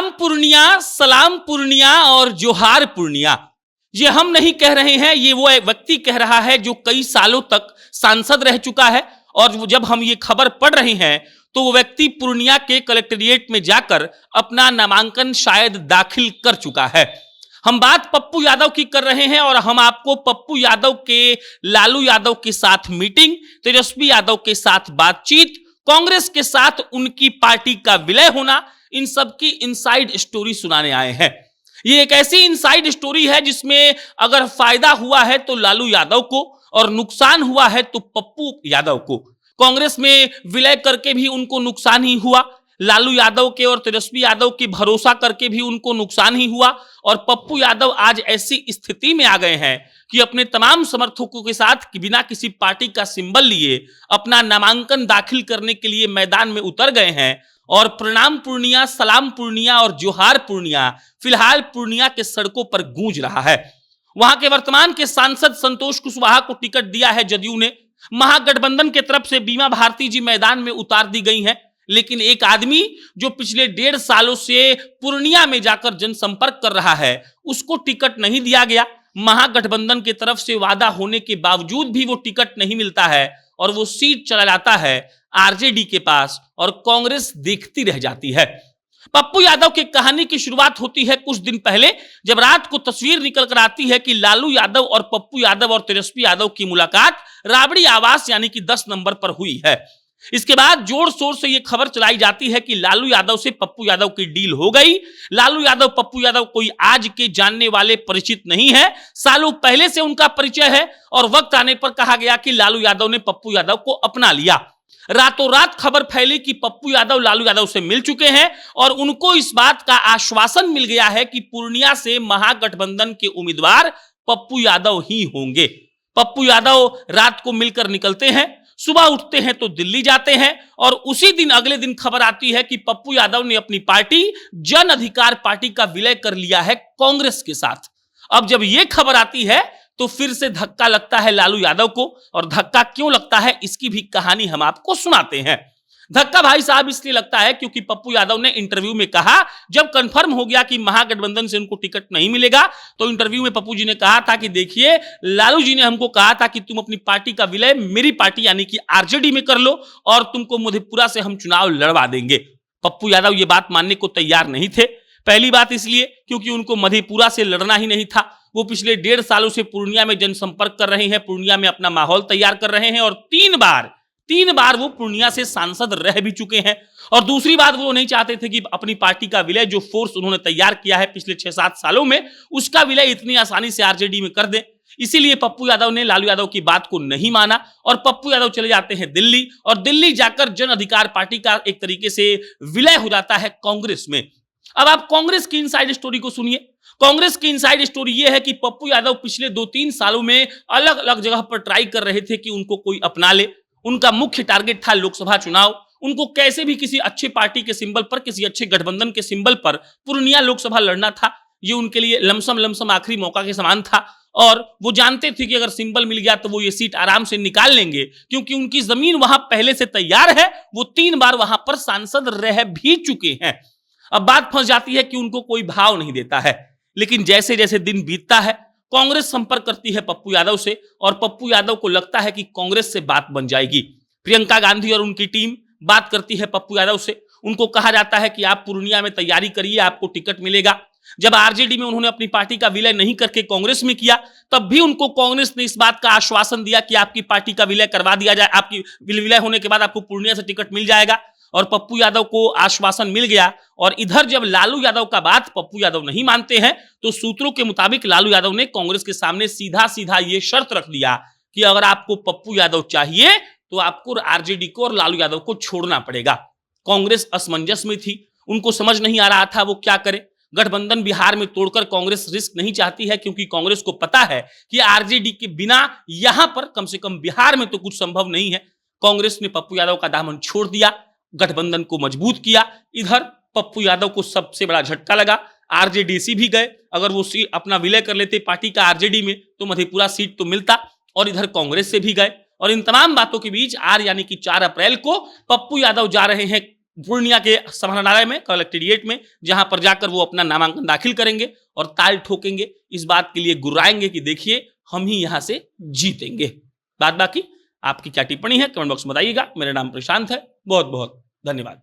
सलाम पूर्णिया और जोहार पूर्णिया। ये हम नहीं कह रहे हैं, ये वो व्यक्ति कह रहा है जो कई सालों तक सांसद रह चुका है। और जब हम ये खबर पढ़ रहे हैं तो वो व्यक्ति पूर्णिया के कलेक्ट्रेट में जाकर अपना नामांकन शायद दाखिल कर चुका है। हम बात पप्पू यादव की कर रहे हैं और हम आपको पप्पू यादव के लालू यादव के साथ मीटिंग, तेजस्वी यादव के साथ बातचीत, कांग्रेस के साथ उनकी पार्टी का विलय होना, इन सब की इनसाइड स्टोरी सुनाने आए हैं। ये एक ऐसी इनसाइड स्टोरी है जिसमें अगर फायदा हुआ है तो लालू यादव को और नुकसान हुआ है तो पप्पू यादव को। कांग्रेस में विलय करके भी उनको नुकसान ही हुआ, लालू यादव के और तेजस्वी यादव की भरोसा करके भी उनको नुकसान ही हुआ। और पप्पू यादव आज ऐसी स्थिति में आ गए हैं कि अपने तमाम समर्थकों के साथ बिना किसी पार्टी का सिंबल लिए अपना नामांकन दाखिल करने के लिए मैदान में उतर गए हैं। और प्रणाम पूर्णिया, सलाम पूर्णिया और जोहार पूर्णिया फिलहाल पूर्णिया के सड़कों पर गूंज रहा है। वहां के वर्तमान के सांसद संतोष कुशवाहा को टिकट दिया है जदयू ने। महागठबंधन के तरफ से बीमा भारती जी मैदान में उतार दी गई हैं। लेकिन एक आदमी जो पिछले 1.5 सालों से पूर्णिया में जाकर जनसंपर्क कर रहा है, उसको टिकट नहीं दिया गया। महागठबंधन की तरफ से वादा होने के बावजूद भी वो टिकट नहीं मिलता है और वो सीट चला जाता है आरजेडी के पास और कांग्रेस देखती रह जाती है। पप्पू यादव की कहानी की शुरुआत होती है कुछ दिन पहले, जब रात को तस्वीर निकल कर आती है कि लालू यादव और पप्पू यादव और तेजस्वी यादव की मुलाकात राबड़ी आवास यानी कि 10 नंबर पर हुई है। इसके बाद जोर शोर से यह खबर चलाई जाती है कि लालू यादव से पप्पू यादव की डील हो गई। लालू यादव पप्पू यादव कोई आज के जानने वाले परिचित नहीं है, सालों पहले से उनका परिचय है। और वक्त आने पर कहा गया कि लालू यादव ने पप्पू यादव को अपना लिया। रातों रात खबर फैली कि पप्पू यादव लालू यादव से मिल चुके हैं और उनको इस बात का आश्वासन मिल गया है कि पूर्णिया से महागठबंधन के उम्मीदवार पप्पू यादव ही होंगे। पप्पू यादव रात को मिलकर निकलते हैं, सुबह उठते हैं तो दिल्ली जाते हैं और उसी दिन अगले दिन खबर आती है कि पप्पू यादव ने अपनी पार्टी जन अधिकार पार्टी का विलय कर लिया है कांग्रेस के साथ। अब जब यह खबर आती है तो फिर से धक्का लगता है लालू यादव को। और धक्का क्यों लगता है इसकी भी कहानी हम आपको सुनाते हैं। धक्का भाई साहब इसलिए लगता है क्योंकि पप्पू यादव ने इंटरव्यू में कहा, जब कंफर्म हो गया कि महागठबंधन से उनको टिकट नहीं मिलेगा, तो इंटरव्यू में पप्पू जी ने कहा था कि देखिए, लालू जी ने हमको कहा था कि तुम अपनी पार्टी का विलय मेरी पार्टी यानी कि आरजेडी में कर लो और तुमको मधेपुरा से हम चुनाव लड़वा देंगे। पप्पू यादव ये बात मानने को तैयार नहीं थे। पहली बात इसलिए क्योंकि उनको मधेपुरा से लड़ना ही नहीं था। वो पिछले 1.5 सालों से पूर्णिया में जनसंपर्क कर रहे हैं, पूर्णिया में अपना माहौल तैयार कर रहे हैं और 3 बार वो पूर्णिया से सांसद रह भी चुके हैं। और दूसरी बात, वो नहीं चाहते थे कि अपनी पार्टी का विलय, जो फोर्स उन्होंने तैयार किया है पिछले 6-7 सालों में, उसका विलय इतनी आसानी से आरजेडी में कर दें। इसीलिए पप्पू यादव ने लालू यादव की बात को नहीं माना और पप्पू यादव चले जाते हैं दिल्ली और दिल्ली जाकर जन अधिकार पार्टी का एक तरीके से विलय हो जाता है कांग्रेस में। अब आप कांग्रेस की इनसाइड स्टोरी को सुनिए। कांग्रेस की इनसाइड स्टोरी यह है कि पप्पू यादव पिछले 2-3 सालों में अलग अलग जगह पर ट्राई कर रहे थे कि उनको कोई अपना ले। उनका मुख्य टारगेट था लोकसभा चुनाव। उनको कैसे भी किसी अच्छे पार्टी के सिंबल पर, किसी अच्छे गठबंधन के सिंबल पर पूर्णिया लोकसभा लड़ना था। ये उनके लिए लमसम आखिरी मौका के समान था और वो जानते थे कि अगर सिंबल मिल गया तो वो ये सीट आराम से निकाल लेंगे, क्योंकि उनकी जमीन वहां पहले से तैयार है। वो 3 बार वहां पर सांसद रह भी चुके हैं। अब बात फंस जाती है कि उनको कोई भाव नहीं देता है। लेकिन जैसे जैसे दिन बीतता है, कांग्रेस संपर्क करती है पप्पू यादव से और पप्पू यादव को लगता है कि कांग्रेस से बात बन जाएगी। प्रियंका गांधी और उनकी टीम बात करती है पप्पू यादव से। उनको कहा जाता है कि आप पूर्णिया में तैयारी करिए, आपको टिकट मिलेगा। जब आरजेडी में उन्होंने अपनी पार्टी का विलय नहीं करके कांग्रेस में किया, तब भी उनको कांग्रेस ने इस बात का आश्वासन दिया कि आपकी पार्टी का विलय करवा दिया जाए, आपकी विलय होने के बाद आपको पूर्णिया से टिकट मिल जाएगा। और पप्पू यादव को आश्वासन मिल गया। और इधर जब लालू यादव का बात पप्पू यादव नहीं मानते हैं, तो सूत्रों के मुताबिक लालू यादव ने कांग्रेस के सामने सीधा ये शर्त रख दिया कि अगर आपको पप्पू यादव चाहिए तो आपको आरजेडी को और लालू यादव को छोड़ना पड़ेगा। कांग्रेस असमंजस में थी, उनको समझ नहीं आ रहा था वो क्या करे। गठबंधन बिहार में तोड़कर कांग्रेस रिस्क नहीं चाहती है, क्योंकि कांग्रेस को पता है कि आरजेडी के बिना यहां पर कम से कम बिहार में तो कुछ संभव नहीं है। कांग्रेस ने पप्पू यादव का दामन छोड़ दिया, गठबंधन को मजबूत किया। इधर पप्पू यादव को सबसे बड़ा झटका लगा, आरजेडीसी भी गए। अगर वो अपना विलय कर लेते पार्टी का आरजेडी में तो मधेपुरा सीट तो मिलता। और इधर कांग्रेस से भी गए। और इन तमाम बातों के बीच यानी कि 4 अप्रैल को पप्पू यादव जा रहे हैं पूर्णिया के समाहरणालय में, कलेक्टेरिएट में, जहां पर जाकर वो अपना नामांकन दाखिल करेंगे और ताल ठोकेंगे, इस बात के लिए गुर्राएंगे कि देखिए हम ही यहां से जीतेंगे। बात बाकी आपकी क्या टिप्पणी है कमेंट बॉक्स में बताइएगा। मेरा नाम प्रशांत है, बहुत बहुत धन्यवाद।